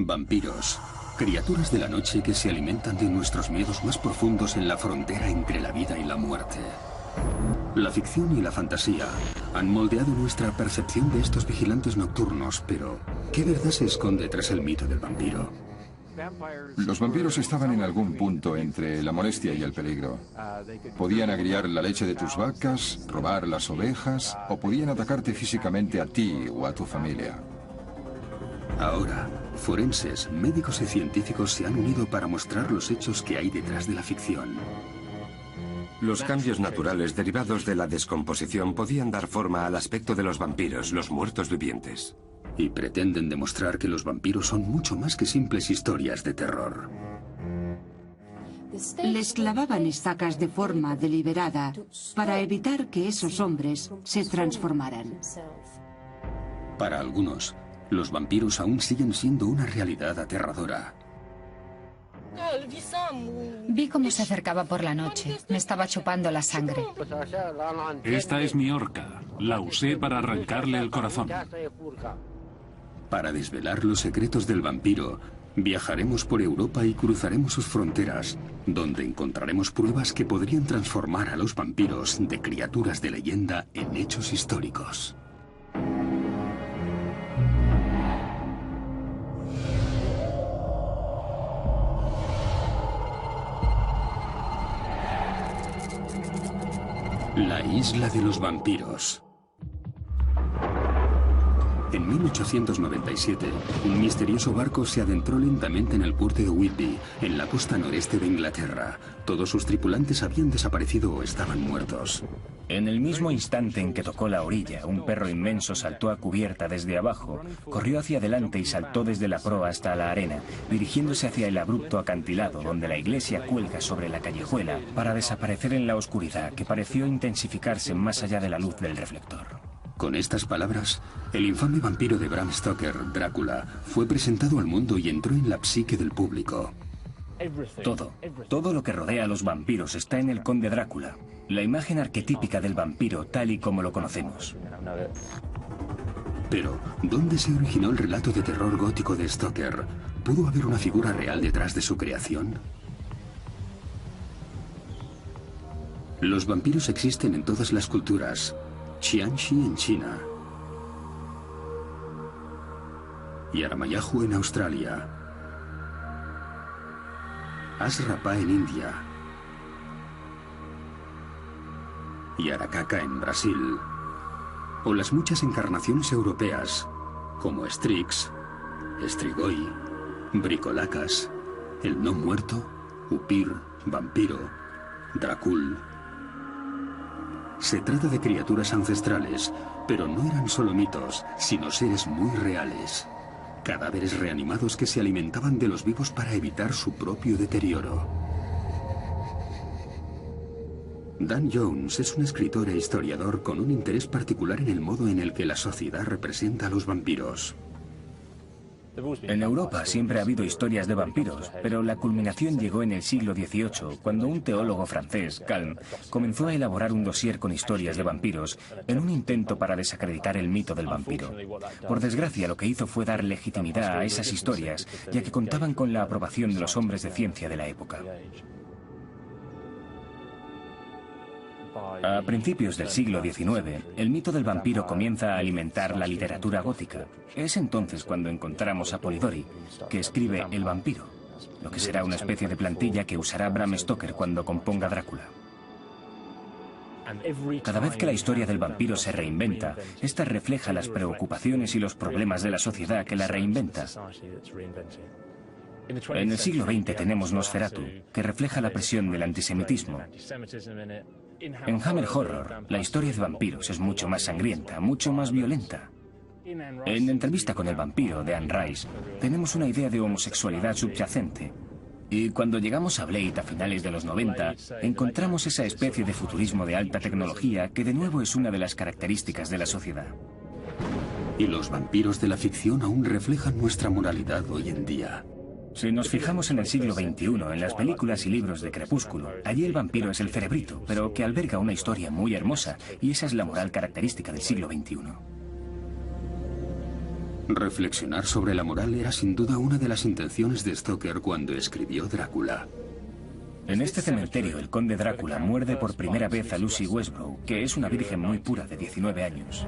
Vampiros, criaturas de la noche que se alimentan de nuestros miedos más profundos en la frontera entre la vida y la muerte. La ficción y la fantasía han moldeado nuestra percepción de estos vigilantes nocturnos, pero ¿qué verdad se esconde tras el mito del vampiro? Los vampiros estaban en algún punto entre la molestia y el peligro. Podían agriar la leche de tus vacas, robar las ovejas, o podían atacarte físicamente a ti o a tu familia. Ahora, forenses, médicos y científicos se han unido para mostrar los hechos que hay detrás de la ficción. Los cambios naturales derivados de la descomposición podían dar forma al aspecto de los vampiros, los muertos vivientes. Y pretenden demostrar que los vampiros son mucho más que simples historias de terror. Les clavaban estacas de forma deliberada para evitar que esos hombres se transformaran. Para algunos, los vampiros aún siguen siendo una realidad aterradora. Vi cómo se acercaba por la noche. Me estaba chupando la sangre. Esta es mi horca. La usé para arrancarle el corazón. Para desvelar los secretos del vampiro, viajaremos por Europa y cruzaremos sus fronteras, donde encontraremos pruebas que podrían transformar a los vampiros de criaturas de leyenda en hechos históricos. La isla de los vampiros. En 1897, un misterioso barco se adentró lentamente en el puerto de Whitby, en la costa noreste de Inglaterra. Todos sus tripulantes habían desaparecido o estaban muertos. En el mismo instante en que tocó la orilla, un perro inmenso saltó a cubierta desde abajo, corrió hacia adelante y saltó desde la proa hasta la arena, dirigiéndose hacia el abrupto acantilado donde la iglesia cuelga sobre la callejuela, para desaparecer en la oscuridad que pareció intensificarse más allá de la luz del reflector. Con estas palabras, el infame vampiro de Bram Stoker, Drácula, fue presentado al mundo y entró en la psique del público. Todo lo que rodea a los vampiros está en el Conde Drácula, la imagen arquetípica del vampiro tal y como lo conocemos. Pero, ¿dónde se originó el relato de terror gótico de Stoker? ¿Pudo haber una figura real detrás de su creación? Los vampiros existen en todas las culturas. Xianxi en China, Yaramayahu en Australia, Asrapa en India, Yarakaka en Brasil, o las muchas encarnaciones europeas, como Strix, Strigoi, Bricolacas, el no muerto, Upir, vampiro, Dracul. Se trata de criaturas ancestrales, pero no eran solo mitos, sino seres muy reales. Cadáveres reanimados que se alimentaban de los vivos para evitar su propio deterioro. Dan Jones es un escritor e historiador con un interés particular en el modo en el que la sociedad representa a los vampiros. En Europa siempre ha habido historias de vampiros, pero la culminación llegó en el siglo XVIII, cuando un teólogo francés, Calme, comenzó a elaborar un dossier con historias de vampiros en un intento para desacreditar el mito del vampiro. Por desgracia, lo que hizo fue dar legitimidad a esas historias, ya que contaban con la aprobación de los hombres de ciencia de la época. A principios del siglo XIX, el mito del vampiro comienza a alimentar la literatura gótica. Es entonces cuando encontramos a Polidori, que escribe El vampiro, lo que será una especie de plantilla que usará Bram Stoker cuando componga Drácula. Cada vez que la historia del vampiro se reinventa, esta refleja las preocupaciones y los problemas de la sociedad que la reinventa. En el siglo XX tenemos Nosferatu, que refleja la presión del antisemitismo. En Hammer Horror, la historia de vampiros es mucho más sangrienta, mucho más violenta. En Entrevista con el vampiro, de Anne Rice, tenemos una idea de homosexualidad subyacente. Y cuando llegamos a Blade a finales de los 90, encontramos esa especie de futurismo de alta tecnología que de nuevo es una de las características de la sociedad. Y los vampiros de la ficción aún reflejan nuestra moralidad hoy en día. Si nos fijamos en el siglo XXI, en las películas y libros de Crepúsculo, allí el vampiro es el cerebrito, pero que alberga una historia muy hermosa, y esa es la moral característica del siglo XXI. Reflexionar sobre la moral era sin duda una de las intenciones de Stoker cuando escribió Drácula. En este cementerio, el conde Drácula muerde por primera vez a Lucy Westbrook, que es una virgen muy pura de 19 años.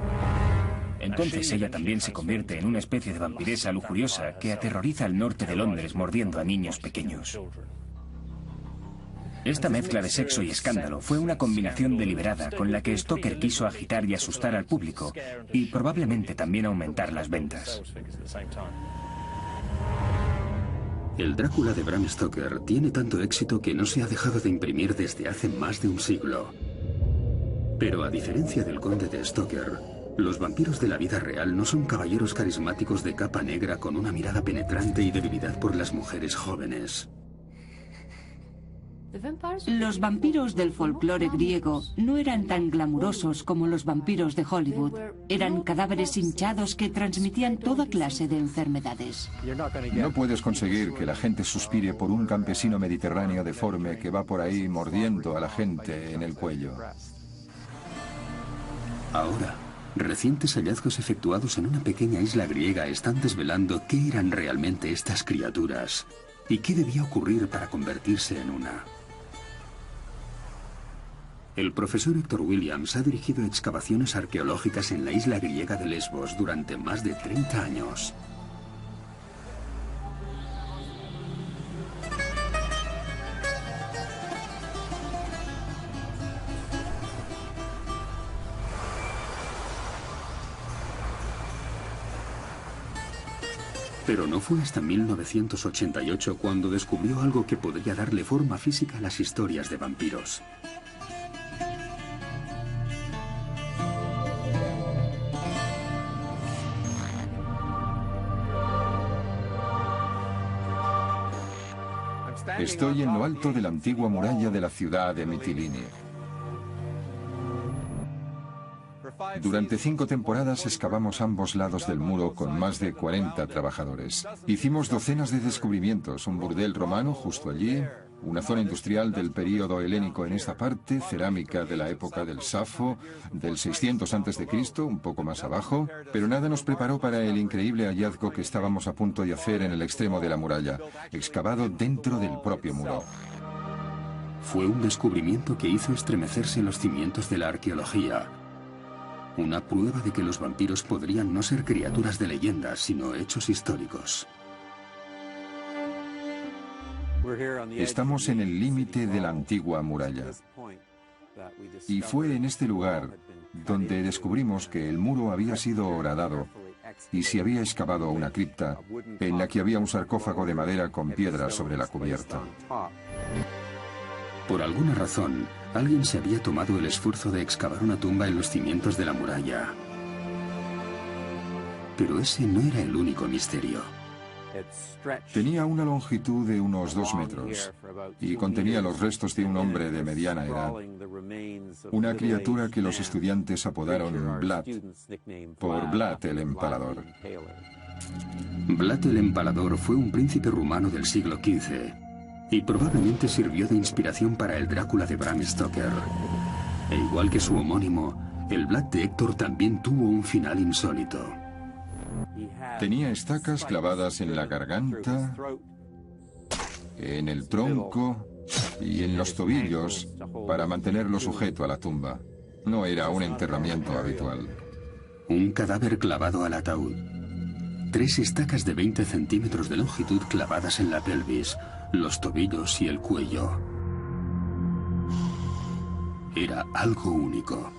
Entonces ella también se convierte en una especie de vampiresa lujuriosa que aterroriza al norte de Londres mordiendo a niños pequeños. Esta mezcla de sexo y escándalo fue una combinación deliberada con la que Stoker quiso agitar y asustar al público y probablemente también aumentar las ventas. El Drácula de Bram Stoker tiene tanto éxito que no se ha dejado de imprimir desde hace más de un siglo. Pero a diferencia del conde de Stoker, los vampiros de la vida real no son caballeros carismáticos de capa negra con una mirada penetrante y debilidad por las mujeres jóvenes. Los vampiros del folclore griego no eran tan glamurosos como los vampiros de Hollywood. Eran cadáveres hinchados que transmitían toda clase de enfermedades. No puedes conseguir que la gente suspire por un campesino mediterráneo deforme que va por ahí mordiendo a la gente en el cuello. Ahora, recientes hallazgos efectuados en una pequeña isla griega están desvelando qué eran realmente estas criaturas y qué debía ocurrir para convertirse en una. El profesor Héctor Williams ha dirigido excavaciones arqueológicas en la isla griega de Lesbos durante más de 30 años. Pero no fue hasta 1988 cuando descubrió algo que podría darle forma física a las historias de vampiros. Estoy en lo alto de la antigua muralla de la ciudad de Mitilini. Durante 5 temporadas excavamos ambos lados del muro con más de 40 trabajadores. Hicimos docenas de descubrimientos, un burdel romano justo allí, una zona industrial del período helénico en esta parte, cerámica de la época del Safo, del 600 a.C., un poco más abajo, pero nada nos preparó para el increíble hallazgo que estábamos a punto de hacer en el extremo de la muralla, excavado dentro del propio muro. Fue un descubrimiento que hizo estremecerse los cimientos de la arqueología. Una prueba de que los vampiros podrían no ser criaturas de leyenda, sino hechos históricos. Estamos en el límite de la antigua muralla. Y fue en este lugar donde descubrimos que el muro había sido horadado y se había excavado una cripta en la que había un sarcófago de madera con piedras sobre la cubierta. Por alguna razón, alguien se había tomado el esfuerzo de excavar una tumba en los cimientos de la muralla. Pero ese no era el único misterio. Tenía una longitud de unos 2 metros y contenía los restos de un hombre de mediana edad, una criatura que los estudiantes apodaron Vlad, por Vlad el Empalador. Vlad el Empalador fue un príncipe rumano del siglo XV y probablemente sirvió de inspiración para el Drácula de Bram Stoker. E igual que su homónimo, el Vlad de Héctor también tuvo un final insólito. Tenía estacas clavadas en la garganta, en el tronco y en los tobillos para mantenerlo sujeto a la tumba. No era un enterramiento habitual. Un cadáver clavado al ataúd. 3 estacas de 20 centímetros de longitud clavadas en la pelvis, los tobillos y el cuello. Era algo único.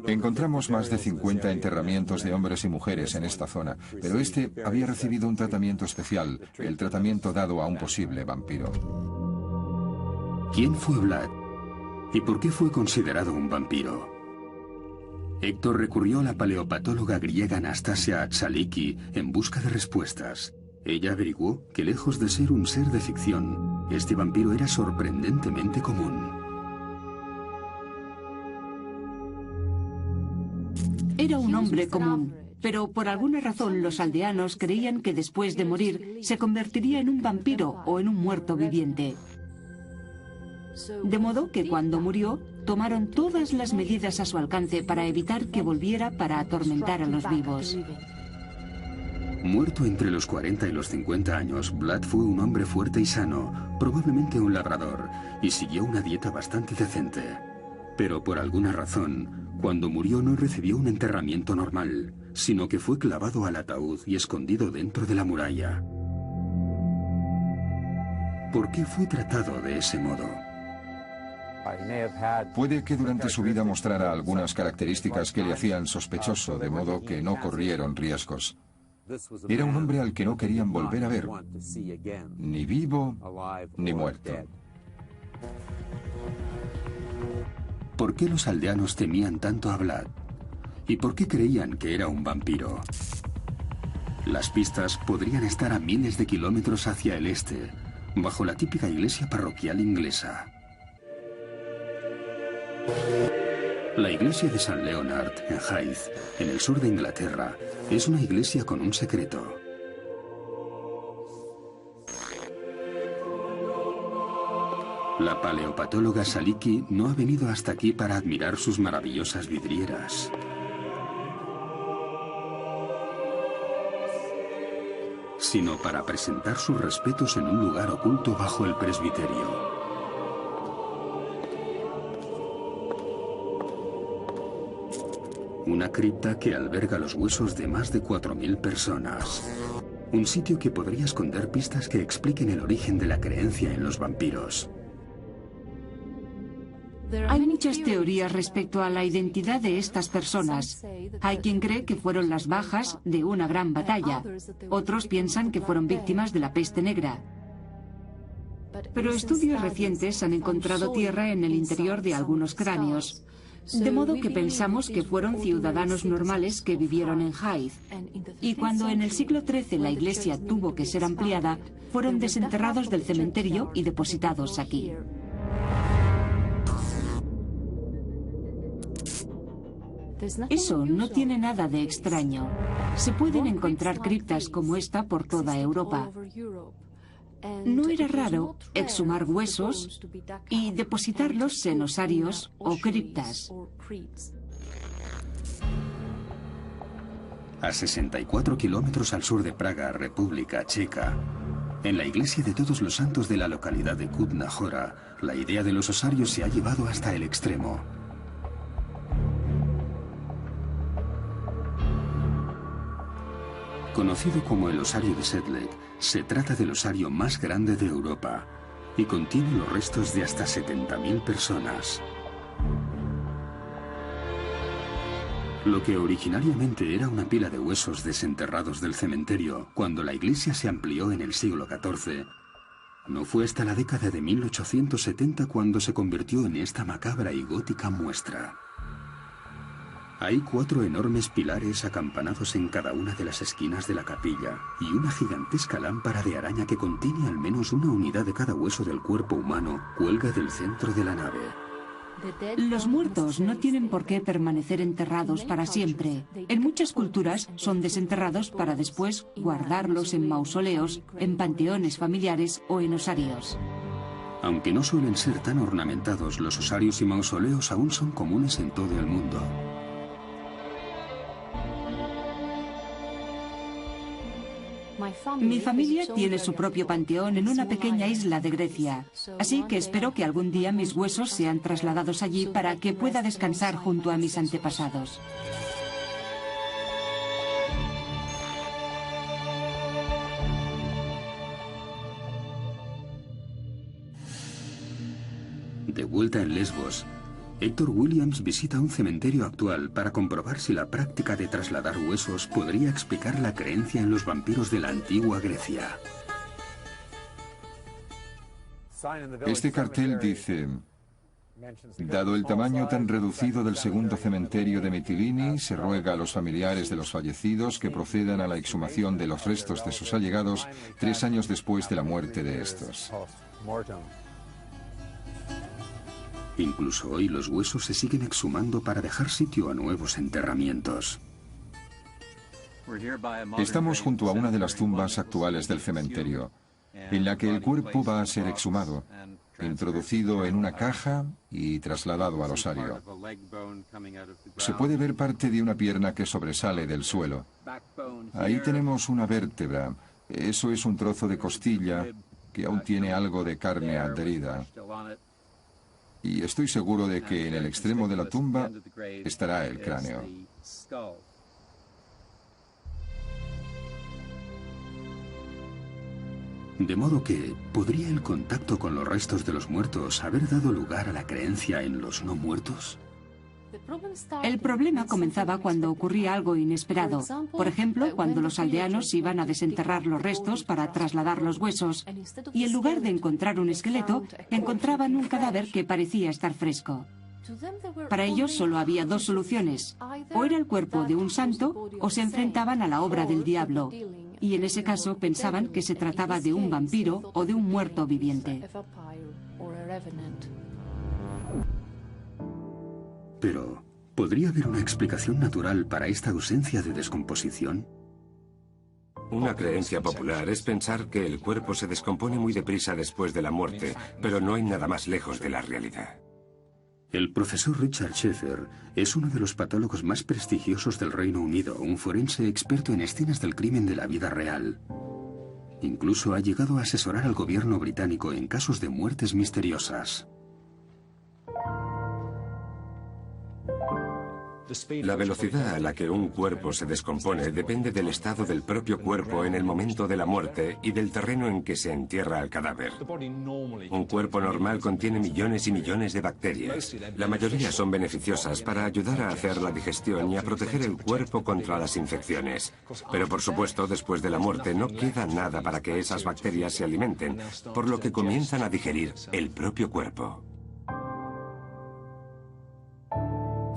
Encontramos más de 50 enterramientos de hombres y mujeres en esta zona, pero este había recibido un tratamiento especial, el tratamiento dado a un posible vampiro. ¿Quién fue Vlad? ¿Y por qué fue considerado un vampiro? Héctor recurrió a la paleopatóloga griega Anastasia Atsaliki en busca de respuestas. Ella averiguó que lejos de ser un ser de ficción, este vampiro era sorprendentemente común. Era un hombre común, pero por alguna razón los aldeanos creían que después de morir se convertiría en un vampiro o en un muerto viviente. De modo que cuando murió, tomaron todas las medidas a su alcance para evitar que volviera para atormentar a los vivos. Muerto entre los 40 y los 50 años, Blood fue un hombre fuerte y sano, probablemente un labrador, y siguió una dieta bastante decente. Pero por alguna razón, cuando murió no recibió un enterramiento normal, sino que fue clavado al ataúd y escondido dentro de la muralla. ¿Por qué fue tratado de ese modo? Puede que durante su vida mostrara algunas características que le hacían sospechoso, de modo que no corrieron riesgos. Era un hombre al que no querían volver a ver, ni vivo ni muerto. ¿Por qué los aldeanos temían tanto a Blood? ¿Y por qué creían que era un vampiro? Las pistas podrían estar a miles de kilómetros hacia el este, bajo la típica iglesia parroquial inglesa. La iglesia de St. Leonard, en Hythe, en el sur de Inglaterra, es una iglesia con un secreto. La paleopatóloga Saliki no ha venido hasta aquí para admirar sus maravillosas vidrieras, sino para presentar sus respetos en un lugar oculto bajo el presbiterio. Una cripta que alberga los huesos de más de 4.000 personas. Un sitio que podría esconder pistas que expliquen el origen de la creencia en los vampiros. Hay muchas teorías respecto a la identidad de estas personas. Hay quien cree que fueron las bajas de una gran batalla. Otros piensan que fueron víctimas de la peste negra. Pero estudios recientes han encontrado tierra en el interior de algunos cráneos. De modo que pensamos que fueron ciudadanos normales que vivieron en Hythe. Y cuando en el siglo XIII la iglesia tuvo que ser ampliada, fueron desenterrados del cementerio y depositados aquí. Eso no tiene nada de extraño. Se pueden encontrar criptas como esta por toda Europa. No era raro exhumar huesos y depositarlos en osarios o criptas. A 64 kilómetros al sur de Praga, República Checa, en la iglesia de Todos los Santos de la localidad de Kutna Hora, la idea de los osarios se ha llevado hasta el extremo. Conocido como el osario de Sedlec, se trata del osario más grande de Europa y contiene los restos de hasta 70.000 personas. Lo que originariamente era una pila de huesos desenterrados del cementerio cuando la iglesia se amplió en el siglo XIV, no fue hasta la década de 1870 cuando se convirtió en esta macabra y gótica muestra. Hay 4 enormes pilares acampanados en cada una de las esquinas de la capilla y una gigantesca lámpara de araña que contiene al menos una unidad de cada hueso del cuerpo humano cuelga del centro de la nave. Los muertos no tienen por qué permanecer enterrados para siempre. En muchas culturas son desenterrados para después guardarlos en mausoleos, en panteones familiares o en osarios. Aunque no suelen ser tan ornamentados, los osarios y mausoleos aún son comunes en todo el mundo. Mi familia tiene su propio panteón en una pequeña isla de Grecia, así que espero que algún día mis huesos sean trasladados allí para que pueda descansar junto a mis antepasados. De vuelta en Lesbos, Héctor Williams visita un cementerio actual para comprobar si la práctica de trasladar huesos podría explicar la creencia en los vampiros de la antigua Grecia. Este cartel dice: dado el tamaño tan reducido del segundo cementerio de Mitilini, se ruega a los familiares de los fallecidos que procedan a la exhumación de los restos de sus allegados 3 años después de la muerte de estos. Incluso hoy los huesos se siguen exhumando para dejar sitio a nuevos enterramientos. Estamos junto a una de las tumbas actuales del cementerio, en la que el cuerpo va a ser exhumado, introducido en una caja y trasladado al osario. Se puede ver parte de una pierna que sobresale del suelo. Ahí tenemos una vértebra. Eso es un trozo de costilla que aún tiene algo de carne adherida. Y estoy seguro de que en el extremo de la tumba estará el cráneo. De modo que, ¿podría el contacto con los restos de los muertos haber dado lugar a la creencia en los no muertos? El problema comenzaba cuando ocurría algo inesperado. Por ejemplo, cuando los aldeanos iban a desenterrar los restos para trasladar los huesos y en lugar de encontrar un esqueleto, encontraban un cadáver que parecía estar fresco. Para ellos solo había dos soluciones. O era el cuerpo de un santo o se enfrentaban a la obra del diablo. Y en ese caso pensaban que se trataba de un vampiro o de un muerto viviente. Pero, ¿podría haber una explicación natural para esta ausencia de descomposición? Una creencia popular es pensar que el cuerpo se descompone muy deprisa después de la muerte, pero no hay nada más lejos de la realidad. El profesor Richard Schaeffer es uno de los patólogos más prestigiosos del Reino Unido, un forense experto en escenas del crimen de la vida real. Incluso ha llegado a asesorar al gobierno británico en casos de muertes misteriosas. La velocidad a la que un cuerpo se descompone depende del estado del propio cuerpo en el momento de la muerte y del terreno en que se entierra el cadáver. Un cuerpo normal contiene millones y millones de bacterias. La mayoría son beneficiosas para ayudar a hacer la digestión y a proteger el cuerpo contra las infecciones. Pero por supuesto, después de la muerte no queda nada para que esas bacterias se alimenten, por lo que comienzan a digerir el propio cuerpo.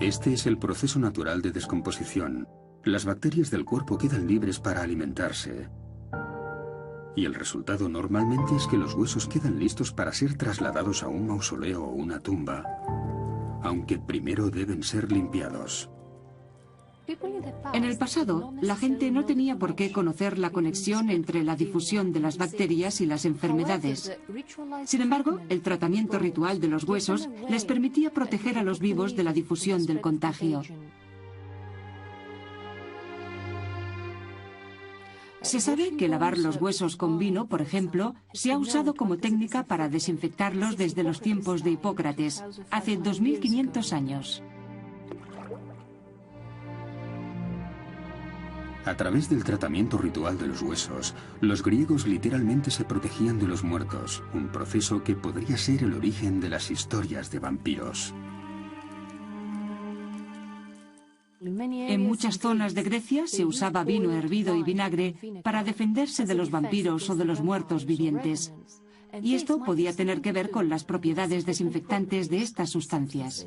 Este es el proceso natural de descomposición. Las bacterias del cuerpo quedan libres para alimentarse. Y el resultado normalmente es que los huesos quedan listos para ser trasladados a un mausoleo o una tumba, aunque primero deben ser limpiados. En el pasado, la gente no tenía por qué conocer la conexión entre la difusión de las bacterias y las enfermedades. Sin embargo, el tratamiento ritual de los huesos les permitía proteger a los vivos de la difusión del contagio. Se sabe que lavar los huesos con vino, por ejemplo, se ha usado como técnica para desinfectarlos desde los tiempos de Hipócrates, hace 2500 años. A través del tratamiento ritual de los huesos, los griegos literalmente se protegían de los muertos, un proceso que podría ser el origen de las historias de vampiros. En muchas zonas de Grecia se usaba vino hervido y vinagre para defenderse de los vampiros o de los muertos vivientes. Y esto podía tener que ver con las propiedades desinfectantes de estas sustancias.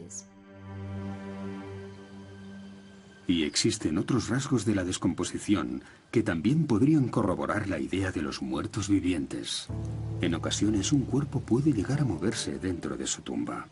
Y existen otros rasgos de la descomposición que también podrían corroborar la idea de los muertos vivientes. En ocasiones un cuerpo puede llegar a moverse dentro de su tumba.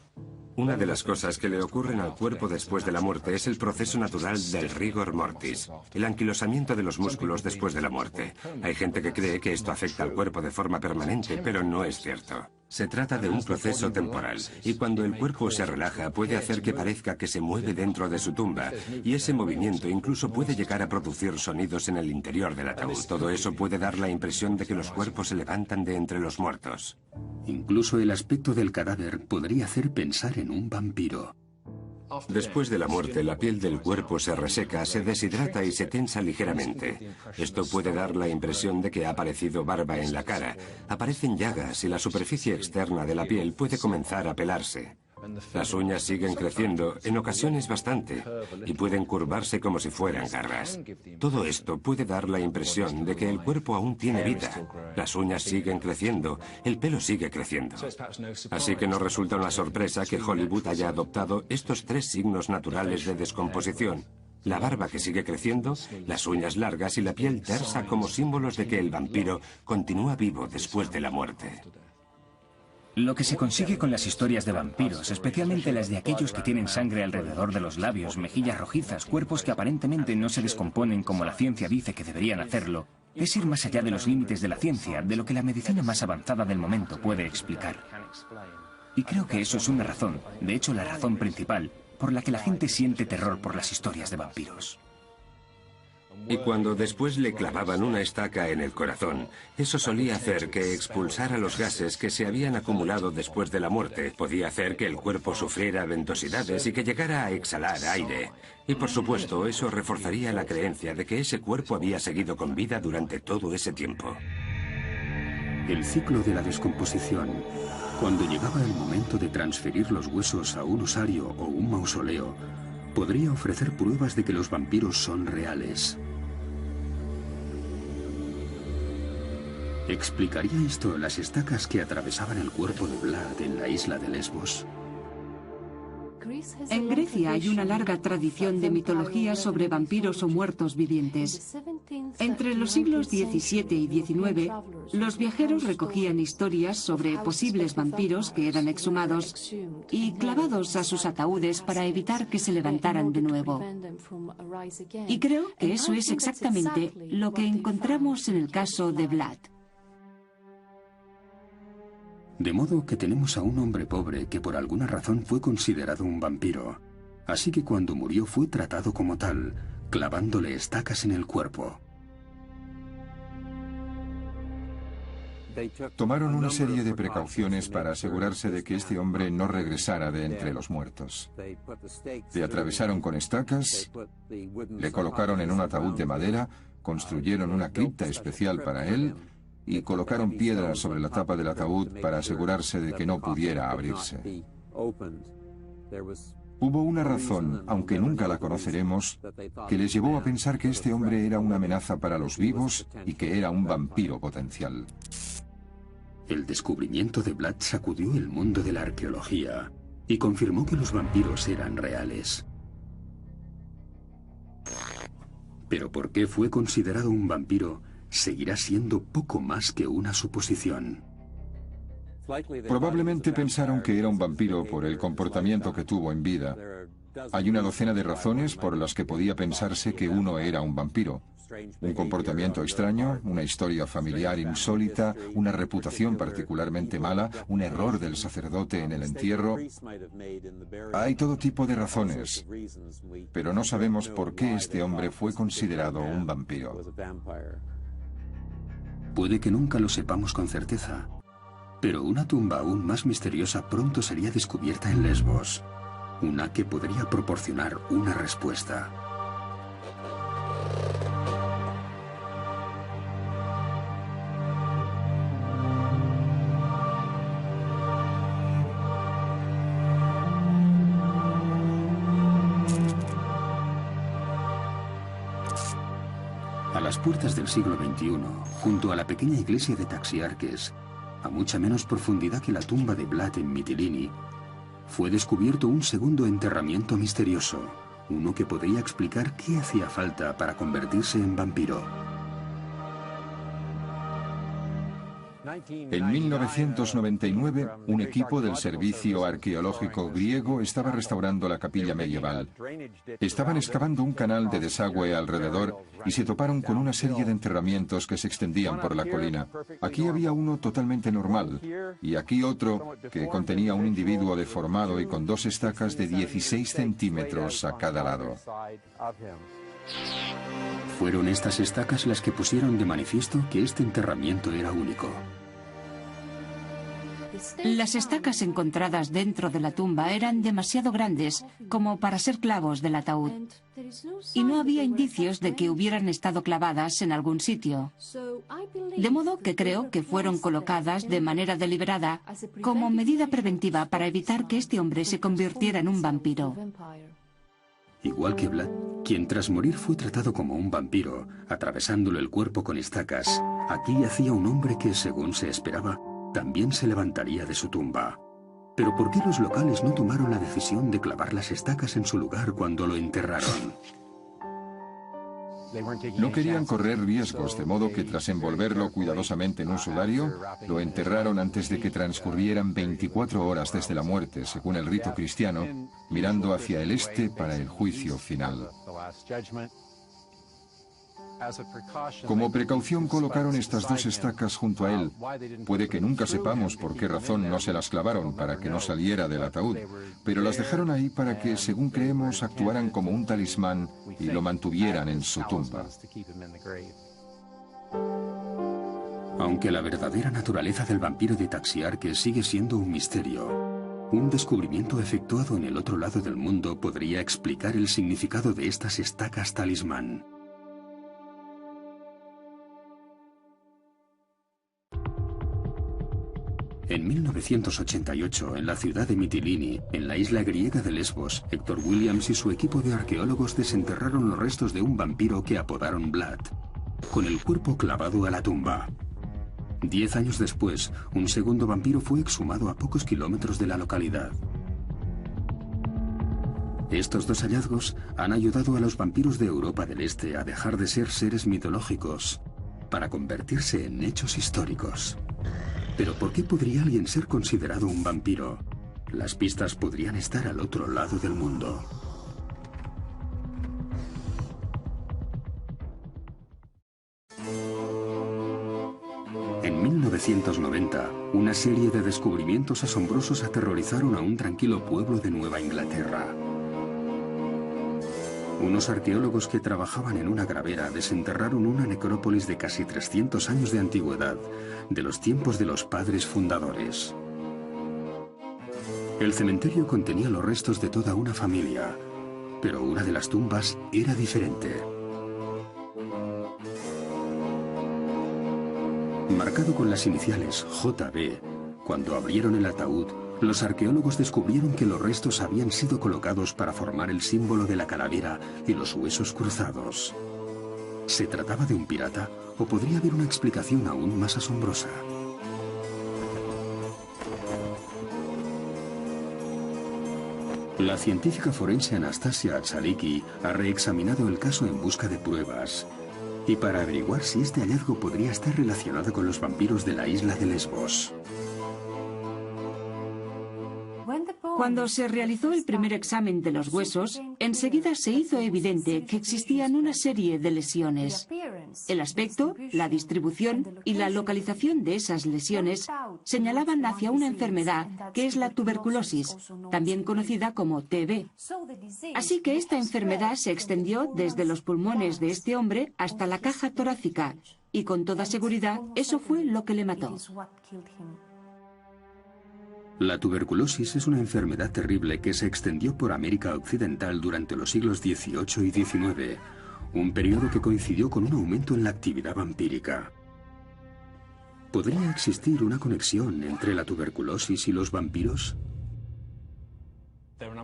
Una de las cosas que le ocurren al cuerpo después de la muerte es el proceso natural del rigor mortis, el anquilosamiento de los músculos después de la muerte. Hay gente que cree que esto afecta al cuerpo de forma permanente, pero no es cierto. Se trata de un proceso temporal, y cuando el cuerpo se relaja puede hacer que parezca que se mueve dentro de su tumba, y ese movimiento incluso puede llegar a producir sonidos en el interior del ataúd. Todo eso puede dar la impresión de que los cuerpos se levantan de entre los muertos. Incluso el aspecto del cadáver podría hacer pensar en un vampiro. Después de la muerte, la piel del cuerpo se reseca, se deshidrata y se tensa ligeramente. Esto puede dar la impresión de que ha aparecido barba en la cara. Aparecen llagas y la superficie externa de la piel puede comenzar a pelarse. Las uñas siguen creciendo, en ocasiones bastante, y pueden curvarse como si fueran garras. Todo esto puede dar la impresión de que el cuerpo aún tiene vida. Las uñas siguen creciendo, el pelo sigue creciendo. Así que no resulta una sorpresa que Hollywood haya adoptado estos tres signos naturales de descomposición: la barba que sigue creciendo, las uñas largas y la piel tersa como símbolos de que el vampiro continúa vivo después de la muerte. Lo que se consigue con las historias de vampiros, especialmente las de aquellos que tienen sangre alrededor de los labios, mejillas rojizas, cuerpos que aparentemente no se descomponen como la ciencia dice que deberían hacerlo, es ir más allá de los límites de la ciencia, de lo que la medicina más avanzada del momento puede explicar. Y creo que eso es una razón, de hecho la razón principal, por la que la gente siente terror por las historias de vampiros. Y cuando después le clavaban una estaca en el corazón, eso solía hacer que expulsara los gases que se habían acumulado después de la muerte. Podía hacer que el cuerpo sufriera ventosidades y que llegara a exhalar aire. Y por supuesto, eso reforzaría la creencia de que ese cuerpo había seguido con vida durante todo ese tiempo. El ciclo de la descomposición, cuando llegaba el momento de transferir los huesos a un osario o un mausoleo, podría ofrecer pruebas de que los vampiros son reales. ¿Explicaría esto las estacas que atravesaban el cuerpo de Vlad en la isla de Lesbos? En Grecia hay una larga tradición de mitología sobre vampiros o muertos vivientes. Entre los siglos XVII y XIX, los viajeros recogían historias sobre posibles vampiros que eran exhumados y clavados a sus ataúdes para evitar que se levantaran de nuevo. Y creo que eso es exactamente lo que encontramos en el caso de Vlad. De modo que tenemos a un hombre pobre que por alguna razón fue considerado un vampiro. Así que cuando murió fue tratado como tal, clavándole estacas en el cuerpo. Tomaron una serie de precauciones para asegurarse de que este hombre no regresara de entre los muertos. Le atravesaron con estacas, le colocaron en un ataúd de madera, construyeron una cripta especial para él y colocaron piedras sobre la tapa del ataúd para asegurarse de que no pudiera abrirse. Hubo una razón, aunque nunca la conoceremos, que les llevó a pensar que este hombre era una amenaza para los vivos y que era un vampiro potencial. El descubrimiento de Vlad sacudió el mundo de la arqueología y confirmó que los vampiros eran reales. Pero ¿por qué fue considerado un vampiro? Seguirá siendo poco más que una suposición. Probablemente pensaron que era un vampiro por el comportamiento que tuvo en vida. Hay una docena de razones por las que podía pensarse que uno era un vampiro. Un comportamiento extraño, una historia familiar insólita, una reputación particularmente mala, un error del sacerdote en el entierro. Hay todo tipo de razones, pero no sabemos por qué este hombre fue considerado un vampiro. Puede que nunca lo sepamos con certeza, pero una tumba aún más misteriosa pronto sería descubierta en Lesbos, una que podría proporcionar una respuesta. A las puertas del siglo XXI, junto a la pequeña iglesia de Taxiarques, a mucha menos profundidad que la tumba de Vlad en Mitilini, fue descubierto un segundo enterramiento misterioso, uno que podría explicar qué hacía falta para convertirse en vampiro. En 1999, un equipo del Servicio Arqueológico griego estaba restaurando la capilla medieval. Estaban excavando un canal de desagüe alrededor y se toparon con una serie de enterramientos que se extendían por la colina. Aquí había uno totalmente normal y aquí otro que contenía un individuo deformado y con dos estacas de 16 centímetros a cada lado. Fueron estas estacas las que pusieron de manifiesto que este enterramiento era único. Las estacas encontradas dentro de la tumba eran demasiado grandes como para ser clavos del ataúd, y no había indicios de que hubieran estado clavadas en algún sitio. De modo que creo que fueron colocadas de manera deliberada como medida preventiva para evitar que este hombre se convirtiera en un vampiro. Igual que Vlad, quien tras morir fue tratado como un vampiro, atravesándole el cuerpo con estacas, aquí yacía un hombre que, según se esperaba, también se levantaría de su tumba. Pero ¿por qué los locales no tomaron la decisión de clavar las estacas en su lugar cuando lo enterraron? No querían correr riesgos, de modo que tras envolverlo cuidadosamente en un sudario, lo enterraron antes de que transcurrieran 24 horas desde la muerte, según el rito cristiano, mirando hacia el este para el juicio final. Como precaución colocaron estas dos estacas junto a él. Puede que nunca sepamos por qué razón no se las clavaron para que no saliera del ataúd, pero las dejaron ahí para que, según creemos, actuaran como un talismán y lo mantuvieran en su tumba. Aunque la verdadera naturaleza del vampiro de Taxiarque sigue siendo un misterio, un descubrimiento efectuado en el otro lado del mundo podría explicar el significado de estas estacas talismán. En 1988, en la ciudad de Mitilini, en la isla griega de Lesbos, Héctor Williams y su equipo de arqueólogos desenterraron los restos de un vampiro que apodaron Vlad, con el cuerpo clavado a la tumba. 10 años después, un segundo vampiro fue exhumado a pocos kilómetros de la localidad. Estos dos hallazgos han ayudado a los vampiros de Europa del Este a dejar de ser seres mitológicos para convertirse en hechos históricos. Pero ¿por qué podría alguien ser considerado un vampiro? Las pistas podrían estar al otro lado del mundo. En 1990, una serie de descubrimientos asombrosos aterrorizaron a un tranquilo pueblo de Nueva Inglaterra. Unos arqueólogos que trabajaban en una gravera desenterraron una necrópolis de casi 300 años de antigüedad, de los tiempos de los padres fundadores. El cementerio contenía los restos de toda una familia, pero una de las tumbas era diferente. Marcado con las iniciales JB, cuando abrieron el ataúd, los arqueólogos descubrieron que los restos habían sido colocados para formar el símbolo de la calavera y los huesos cruzados. ¿Se trataba de un pirata o podría haber una explicación aún más asombrosa? La científica forense Anastasia Atsaliki ha reexaminado el caso en busca de pruebas y para averiguar si este hallazgo podría estar relacionado con los vampiros de la isla de Lesbos. Cuando se realizó el primer examen de los huesos, enseguida se hizo evidente que existían una serie de lesiones. El aspecto, la distribución y la localización de esas lesiones señalaban hacia una enfermedad que es la tuberculosis, también conocida como TB. Así que esta enfermedad se extendió desde los pulmones de este hombre hasta la caja torácica, y con toda seguridad eso fue lo que le mató. La tuberculosis es una enfermedad terrible que se extendió por América Occidental durante los siglos XVIII y XIX, un periodo que coincidió con un aumento en la actividad vampírica. ¿Podría existir una conexión entre la tuberculosis y los vampiros?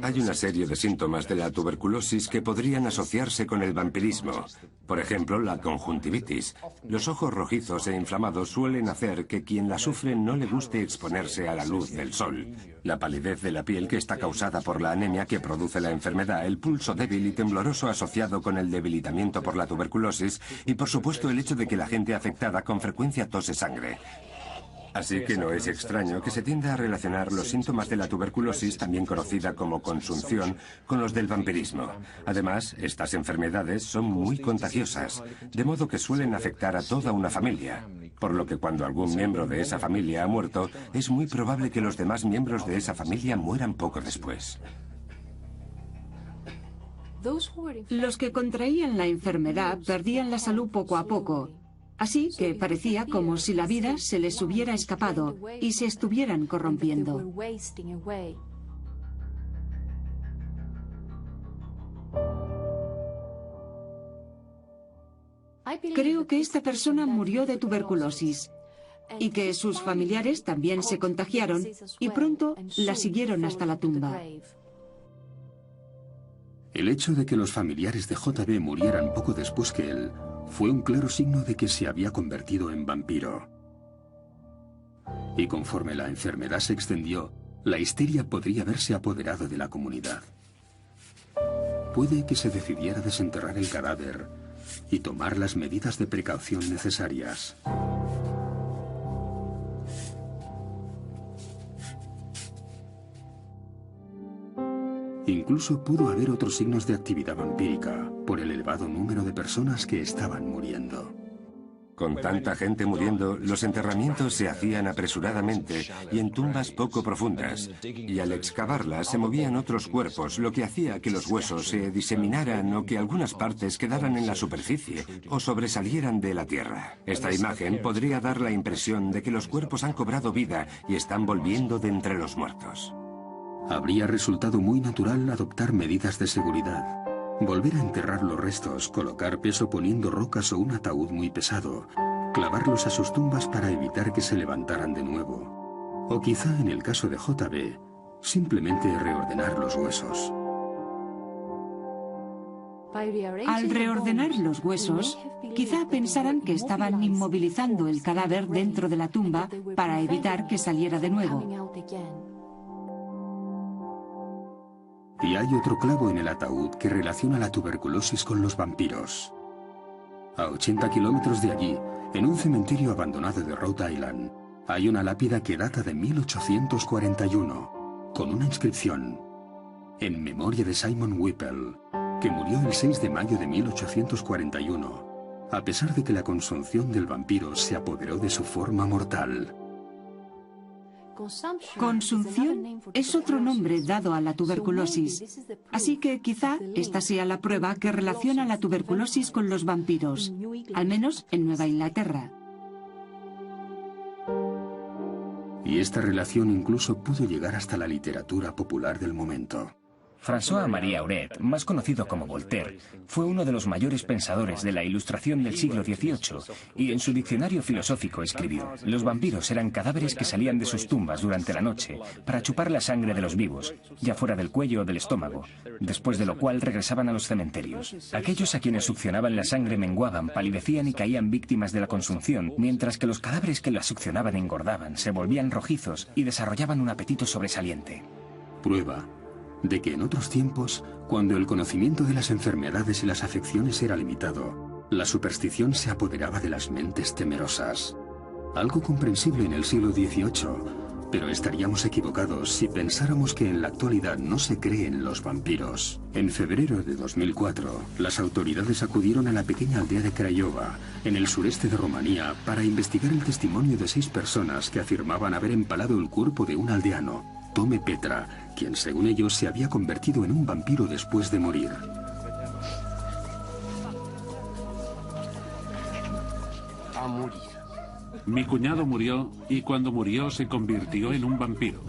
Hay una serie de síntomas de la tuberculosis que podrían asociarse con el vampirismo. Por ejemplo, la conjuntivitis. Los ojos rojizos e inflamados suelen hacer que quien la sufre no le guste exponerse a la luz del sol. La palidez de la piel, que está causada por la anemia que produce la enfermedad, el pulso débil y tembloroso asociado con el debilitamiento por la tuberculosis y, por supuesto, el hecho de que la gente afectada con frecuencia tose sangre. Así que no es extraño que se tienda a relacionar los síntomas de la tuberculosis, también conocida como consunción, con los del vampirismo. Además, estas enfermedades son muy contagiosas, de modo que suelen afectar a toda una familia. Por lo que cuando algún miembro de esa familia ha muerto, es muy probable que los demás miembros de esa familia mueran poco después. Los que contraían la enfermedad perdían la salud poco a poco. Así que parecía como si la vida se les hubiera escapado y se estuvieran corrompiendo. Creo que esta persona murió de tuberculosis y que sus familiares también se contagiaron y pronto la siguieron hasta la tumba. El hecho de que los familiares de JB murieran poco después que él fue un claro signo de que se había convertido en vampiro. Y conforme la enfermedad se extendió, la histeria podría haberse apoderado de la comunidad. Puede que se decidiera desenterrar el cadáver y tomar las medidas de precaución necesarias. Incluso pudo haber otros signos de actividad vampírica por el elevado número de personas que estaban muriendo. Con tanta gente muriendo, los enterramientos se hacían apresuradamente y en tumbas poco profundas, y al excavarlas se movían otros cuerpos, lo que hacía que los huesos se diseminaran o que algunas partes quedaran en la superficie o sobresalieran de la tierra. Esta imagen podría dar la impresión de que los cuerpos han cobrado vida y están volviendo de entre los muertos. Habría resultado muy natural adoptar medidas de seguridad. Volver a enterrar los restos, colocar peso poniendo rocas o un ataúd muy pesado, clavarlos a sus tumbas para evitar que se levantaran de nuevo. O quizá, en el caso de JB, simplemente reordenar los huesos. Al reordenar los huesos, quizá pensaran que estaban inmovilizando el cadáver dentro de la tumba para evitar que saliera de nuevo. Y hay otro clavo en el ataúd que relaciona la tuberculosis con los vampiros. A 80 kilómetros de allí, en un cementerio abandonado de Rhode Island, hay una lápida que data de 1841, con una inscripción: en memoria de Simon Whipple, que murió el 6 de mayo de 1841, a pesar de que la consunción del vampiro se apoderó de su forma mortal. Consunción es otro nombre dado a la tuberculosis, así que quizá esta sea la prueba que relaciona la tuberculosis con los vampiros, al menos en Nueva Inglaterra. Y esta relación incluso pudo llegar hasta la literatura popular del momento. François-Marie Arouet, más conocido como Voltaire, fue uno de los mayores pensadores de la Ilustración del siglo XVIII y en su diccionario filosófico escribió: los vampiros eran cadáveres que salían de sus tumbas durante la noche para chupar la sangre de los vivos, ya fuera del cuello o del estómago, después de lo cual regresaban a los cementerios. Aquellos a quienes succionaban la sangre menguaban, palidecían y caían víctimas de la consunción, mientras que los cadáveres que la succionaban engordaban, se volvían rojizos y desarrollaban un apetito sobresaliente. Prueba de que en otros tiempos, cuando el conocimiento de las enfermedades y las afecciones era limitado, la superstición se apoderaba de las mentes temerosas. Algo comprensible en el siglo XVIII, pero estaríamos equivocados si pensáramos que en la actualidad no se cree en los vampiros. En febrero de 2004, las autoridades acudieron a la pequeña aldea de Craiova, en el sureste de Rumanía, para investigar el testimonio de 6 personas que afirmaban haber empalado el cuerpo de un aldeano, Tome Petra, quien según ellos se había convertido en un vampiro después de morir. Mi cuñado murió y cuando murió se convirtió en un vampiro.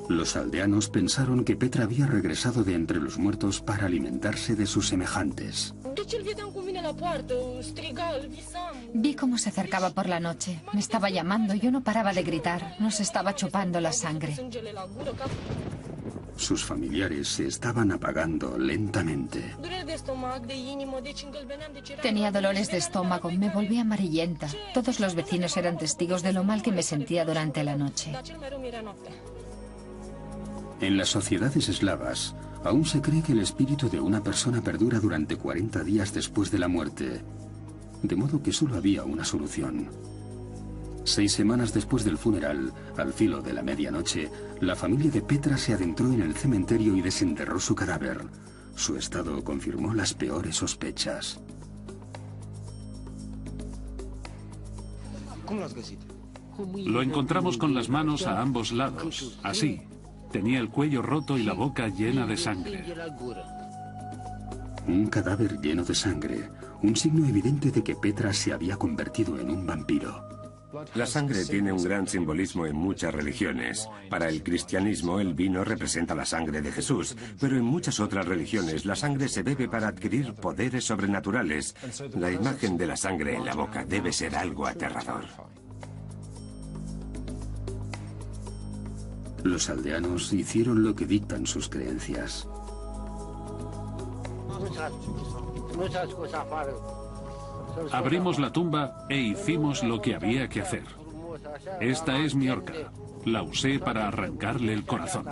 Los aldeanos pensaron que Petra había regresado de entre los muertos para alimentarse de sus semejantes. Vi cómo se acercaba por la noche. Me estaba llamando y yo no paraba de gritar. Nos estaba chupando la sangre. Sus familiares se estaban apagando lentamente. Tenía dolores de estómago, me volví amarillenta. Todos los vecinos eran testigos de lo mal que me sentía durante la noche. En las sociedades eslavas, aún se cree que el espíritu de una persona perdura durante 40 días después de la muerte, de modo que solo había una solución. 6 semanas después del funeral, al filo de la medianoche, la familia de Petra se adentró en el cementerio y desenterró su cadáver. Su estado confirmó las peores sospechas. Lo encontramos con las manos a ambos lados, así. Tenía el cuello roto y la boca llena de sangre. Un cadáver lleno de sangre, un signo evidente de que Petra se había convertido en un vampiro. La sangre tiene un gran simbolismo en muchas religiones. Para el cristianismo, el vino representa la sangre de Jesús, pero en muchas otras religiones la sangre se bebe para adquirir poderes sobrenaturales. La imagen de la sangre en la boca debe ser algo aterrador. Los aldeanos hicieron lo que dictan sus creencias. Abrimos la tumba e hicimos lo que había que hacer. Esta es mi horca. La usé para arrancarle el corazón.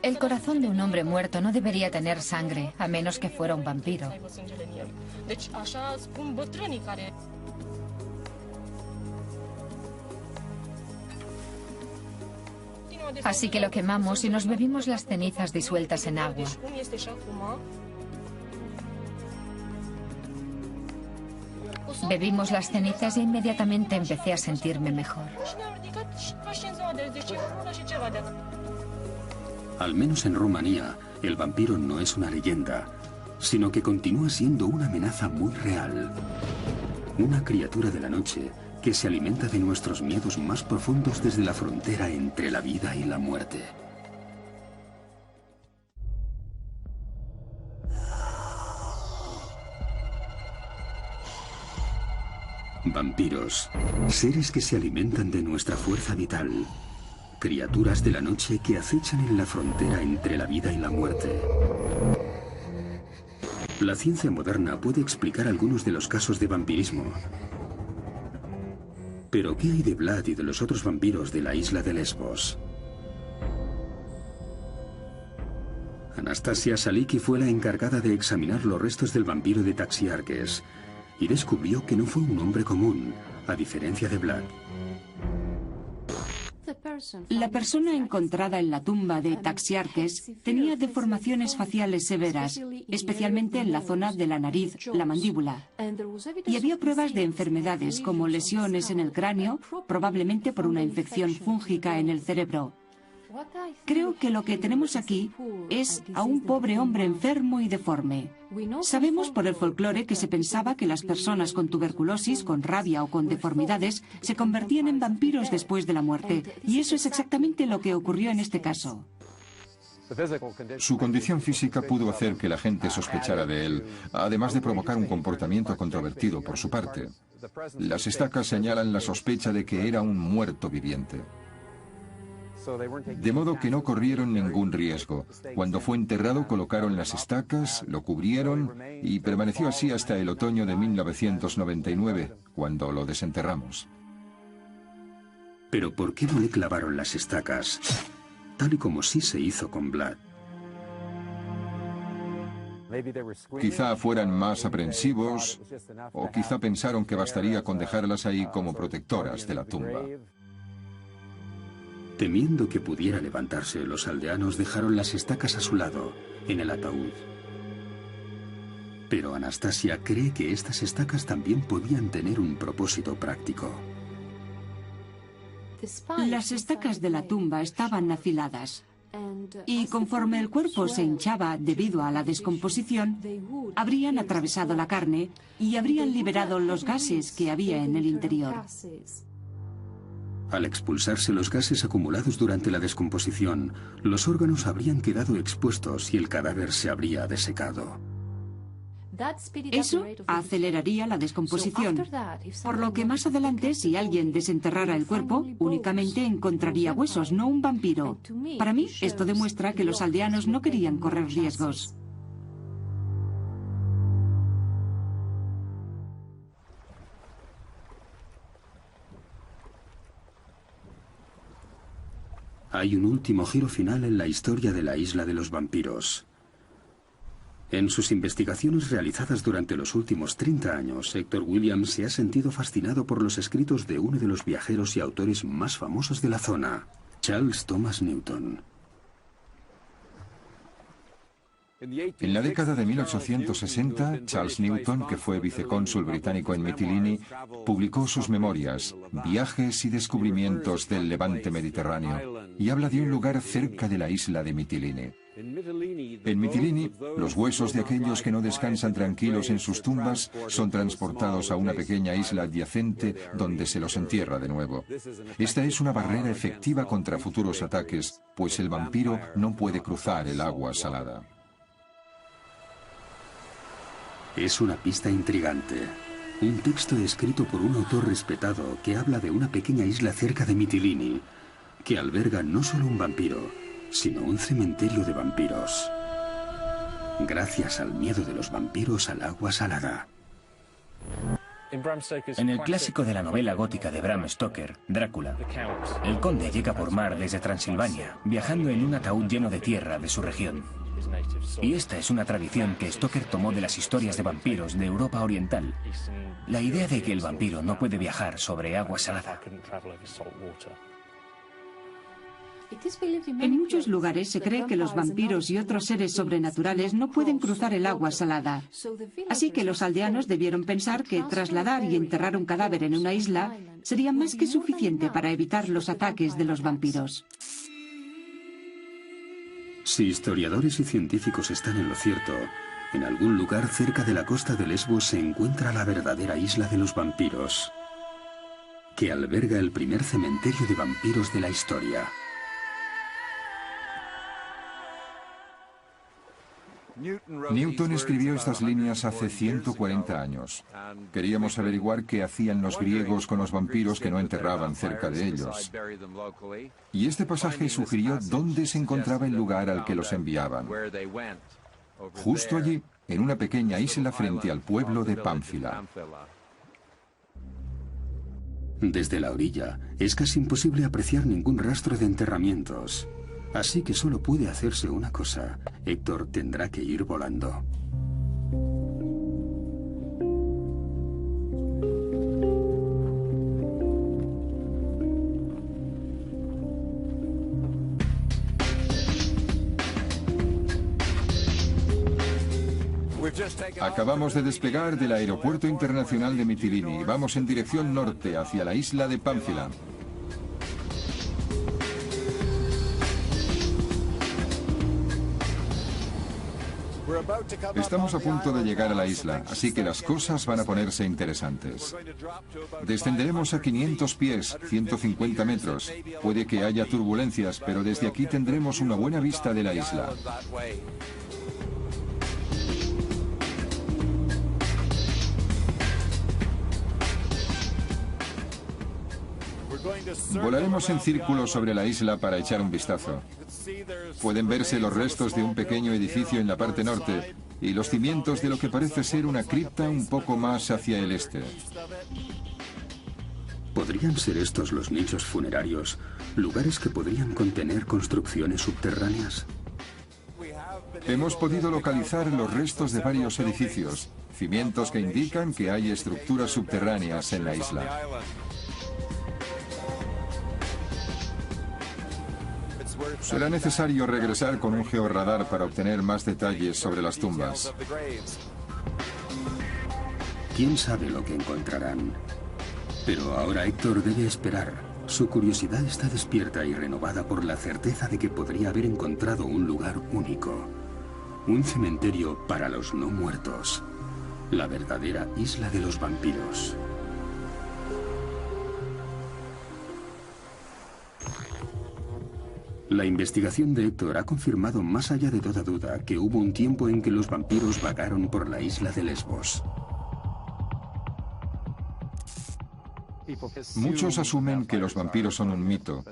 El corazón de un hombre muerto no debería tener sangre, a menos que fuera un vampiro. Así que lo quemamos y nos bebimos las cenizas disueltas en agua. Bebimos las cenizas e inmediatamente empecé a sentirme mejor. Al menos en Rumanía, el vampiro no es una leyenda, sino que continúa siendo una amenaza muy real. Una criatura de la noche que se alimenta de nuestros miedos más profundos desde la frontera entre la vida y la muerte. Vampiros, seres que se alimentan de nuestra fuerza vital, criaturas de la noche que acechan en la frontera entre la vida y la muerte. La ciencia moderna puede explicar algunos de los casos de vampirismo. Pero ¿qué hay de Vlad y de los otros vampiros de la isla de Lesbos? Anastasia Saliki fue la encargada de examinar los restos del vampiro de Taxiarques y descubrió que no fue un hombre común, a diferencia de Vlad. La persona encontrada en la tumba de Taxiarques tenía deformaciones faciales severas, especialmente en la zona de la nariz, la mandíbula. Y había pruebas de enfermedades como lesiones en el cráneo, probablemente por una infección fúngica en el cerebro. Creo que lo que tenemos aquí es a un pobre hombre enfermo y deforme. Sabemos por el folclore que se pensaba que las personas con tuberculosis, con rabia o con deformidades se convertían en vampiros después de la muerte. Y eso es exactamente lo que ocurrió en este caso. Su condición física pudo hacer que la gente sospechara de él, además de provocar un comportamiento controvertido por su parte. Las estacas señalan la sospecha de que era un muerto viviente. De modo que no corrieron ningún riesgo. Cuando fue enterrado colocaron las estacas, lo cubrieron y permaneció así hasta el otoño de 1999, cuando lo desenterramos. ¿Pero por qué no le clavaron las estacas, tal y como sí se hizo con Vlad? Quizá fueran más aprensivos, o quizá pensaron que bastaría con dejarlas ahí como protectoras de la tumba. Temiendo que pudiera levantarse, los aldeanos dejaron las estacas a su lado, en el ataúd. Pero Anastasia cree que estas estacas también podían tener un propósito práctico. Las estacas de la tumba estaban afiladas. Y conforme el cuerpo se hinchaba debido a la descomposición, habrían atravesado la carne y habrían liberado los gases que había en el interior. Al expulsarse los gases acumulados durante la descomposición, los órganos habrían quedado expuestos y el cadáver se habría desecado. Eso aceleraría la descomposición, por lo que más adelante, si alguien desenterrara el cuerpo, únicamente encontraría huesos, no un vampiro. Para mí, esto demuestra que los aldeanos no querían correr riesgos. Hay un último giro final en la historia de la isla de los vampiros. En sus investigaciones realizadas durante los últimos 30 años, Héctor Williams se ha sentido fascinado por los escritos de uno de los viajeros y autores más famosos de la zona, Charles Thomas Newton. En la década de 1860, Charles Newton, que fue vicecónsul británico en Mitilini, publicó sus memorias, Viajes y descubrimientos del Levante Mediterráneo, y habla de un lugar cerca de la isla de Mitilini. En Mitilini, los huesos de aquellos que no descansan tranquilos en sus tumbas son transportados a una pequeña isla adyacente donde se los entierra de nuevo. Esta es una barrera efectiva contra futuros ataques, pues el vampiro no puede cruzar el agua salada. Es una pista intrigante. Un texto escrito por un autor respetado que habla de una pequeña isla cerca de Mitilini, que alberga no solo un vampiro, sino un cementerio de vampiros. Gracias al miedo de los vampiros al agua salada. En el clásico de la novela gótica de Bram Stoker, Drácula, el conde llega por mar desde Transilvania, viajando en un ataúd lleno de tierra de su región. Y esta es una tradición que Stoker tomó de las historias de vampiros de Europa Oriental. La idea de que el vampiro no puede viajar sobre agua salada. En muchos lugares se cree que los vampiros y otros seres sobrenaturales no pueden cruzar el agua salada. Así que los aldeanos debieron pensar que trasladar y enterrar un cadáver en una isla sería más que suficiente para evitar los ataques de los vampiros. Si historiadores y científicos están en lo cierto, en algún lugar cerca de la costa de Lesbos se encuentra la verdadera isla de los vampiros, que alberga el primer cementerio de vampiros de la historia. Newton escribió estas líneas hace 140 años. Queríamos averiguar qué hacían los griegos con los vampiros que no enterraban cerca de ellos. Y este pasaje sugirió dónde se encontraba el lugar al que los enviaban. Justo allí, en una pequeña isla frente al pueblo de Pánfila. Desde la orilla es casi imposible apreciar ningún rastro de enterramientos. Así que solo puede hacerse una cosa. Héctor tendrá que ir volando. Acabamos de despegar del Aeropuerto Internacional de Mitilini y vamos en dirección norte hacia la isla de Pánfila. Estamos a punto de llegar a la isla, así que las cosas van a ponerse interesantes. Descenderemos a 500 pies, 150 metros. Puede que haya turbulencias, pero desde aquí tendremos una buena vista de la isla. Volaremos en círculo sobre la isla para echar un vistazo. Pueden verse los restos de un pequeño edificio en la parte norte y los cimientos de lo que parece ser una cripta un poco más hacia el este. ¿Podrían ser estos los nichos funerarios, lugares que podrían contener construcciones subterráneas? Hemos podido localizar los restos de varios edificios, cimientos que indican que hay estructuras subterráneas en la isla. Será necesario regresar con un georradar para obtener más detalles sobre las tumbas. ¿Quién sabe lo que encontrarán? Pero ahora Héctor debe esperar. Su curiosidad está despierta y renovada por la certeza de que podría haber encontrado un lugar único. Un cementerio para los no muertos. La verdadera isla de los vampiros. La investigación de Héctor ha confirmado más allá de toda duda que hubo un tiempo en que los vampiros vagaron por la isla de Lesbos. Muchos asumen que los vampiros son un mito,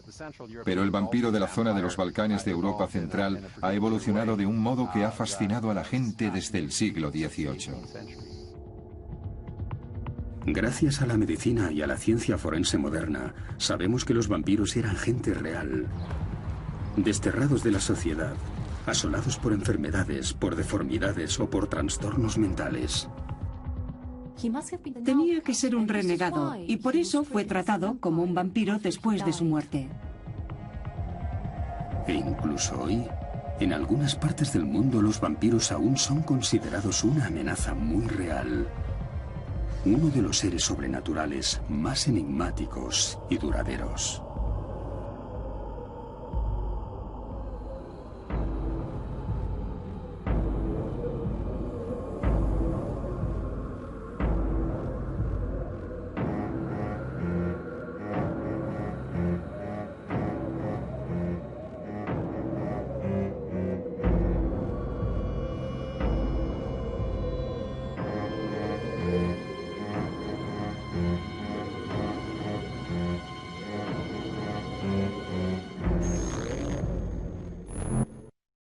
pero el vampiro de la zona de los Balcanes de Europa Central ha evolucionado de un modo que ha fascinado a la gente desde el siglo XVIII. Gracias a la medicina y a la ciencia forense moderna, sabemos que los vampiros eran gente real. Desterrados de la sociedad, asolados por enfermedades, por deformidades o por trastornos mentales. Tenía que ser un renegado y por eso fue tratado como un vampiro después de su muerte. E incluso hoy, en algunas partes del mundo los vampiros aún son considerados una amenaza muy real. Uno de los seres sobrenaturales más enigmáticos y duraderos.